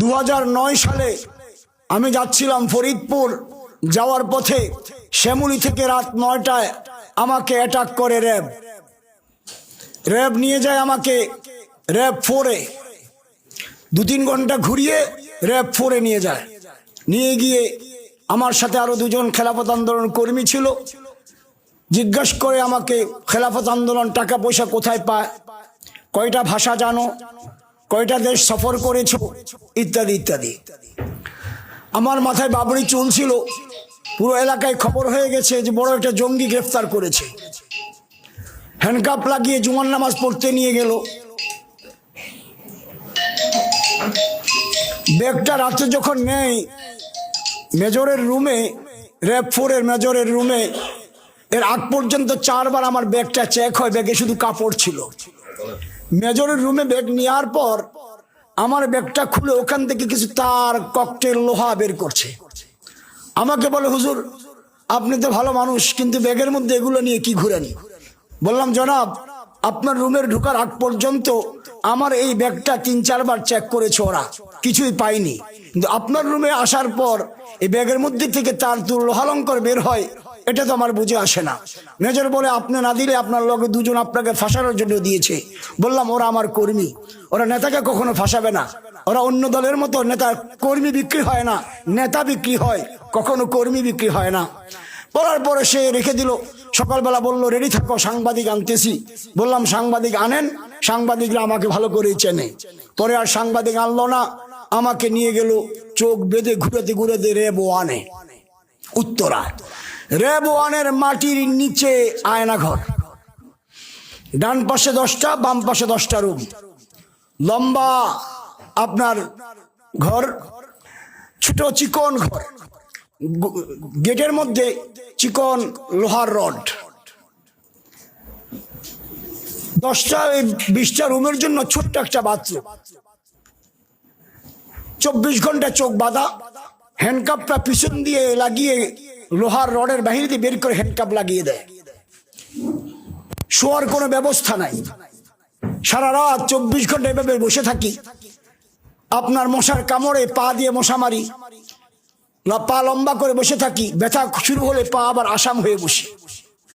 2009 সালে আমি যাচ্ছিলাম ফরিদপুর, যাওয়ার পথে শ্যামলী থেকে রাত 9টায় আমাকে অ্যাটাক করে র্যাব নিয়ে যায় আমাকে র্যাব 4-এ। 2-3 ঘন্টা ঘুরিয়ে র্যাব 4-এ নিয়ে যায়। নিয়ে গিয়ে আমার সাথে আরো 2জন খেলাফত আন্দোলন কর্মী ছিল। জিজ্ঞাসা করে আমাকে খেলাফত আন্দোলন টাকা পয়সা কোথায় পায়, কয়টা ভাষা জানো, কয়টা দেশ সফর করেছো, ইত্যাদি ইত্যাদি। আমার মাথায় বাবরি চুল ছিল। পুরো এলাকায় খবর হয়ে গেছে যে বড় একটা জঙ্গি গ্রেফতার করেছে। হ্যান্ডকাপ লাগিয়ে জুমার নামাজ পড়তে নিয়ে গেল। ব্যাগটা রাতে যখন নেই মেজরের রুমে, র্যাব 4-এর মেজরের রুমে, এর আগ পর্যন্ত 4 বার আমার ব্যাগটা চেক হয়, ব্যাগে শুধু কাপড় ছিল। মেজরের রুমে ব্যাগ নেওয়ার পর আমার ব্যাগটা খুলে ওখান থেকে কিছু তার, ককটেল, লোহা বের করছে। আমাকে বলে, হুজুর আপনি তো ভালো মানুষ, কিন্তু ব্যাগের মধ্যে এগুলো নিয়ে কি ঘুরেন? বললাম, জনাব আপনার রুমের ঢোকার আগ পর্যন্ত আমার এই ব্যাগটা 3-4 বার চেক করেছে, ওরা কিছুই পাইনি। কিন্তু আপনার রুমে আসার পর এই ব্যাগের মধ্যে থেকে তার তুর, লোহালঙ্কর বের হয়, এটা তো আমার বুঝে আসে না। মেজর বলে, আপনি না দিলে আপনার লগে 2জন আপনাকে ফাঁসানোর জন্য দিয়েছে। বললাম, ওরা আমার কর্মী, ওরা নেতাকে কখনো ফাঁসাবে না। ওরা অন্য দলের মতো নেতা কর্মী বিক্রি হয় না, নেতা বিক্রি হয়, কখনো কর্মী বিক্রি হয় না। বলার পরে সে রেখে দিল। সকালবেলা বললো, রেডি থাকো, সাংবাদিক আনতেছি। বললাম, সাংবাদিক আনেন। সাংবাদিকরা আমাকে ভালো করে চেনে। পরে আর সাংবাদিক আনলো না, আমাকে নিয়ে গেল চোখ বেঁধে ঘুরাতে ঘুরাতে র্যাব 1-এ, উত্তরা। র্যাব 1-এর মাটির নিচে আয়নাঘর, ডান পাশে 10টা, বাম পাশে 10টা রুম, লম্বা আপনার ঘর, ছোট চিকন ঘর, গেটের মধ্যে চিকন লোহার রড। 10টা-20টা রুমের জন্য ছোট্ট একটা বাথরুম। 24 ঘন্টা চোখ বাঁধা, হ্যান্ডকাপটা পিছন দিয়ে লাগিয়ে লোহার রডের বাহির দিয়ে বের করে হ্যান্ডকাপ লাগিয়ে দেয়। শোয়ার কোনো ব্যবস্থা নাই। সারা রাত 24 ঘন্টা এভাবে বসে থাকি। আপনার মশার কামড়ে পা দিয়ে মশা মারি, পা লম্বা করে বসে থাকি। ব্যথা শুরু হলে পা আবার আসাম হয়ে বসি।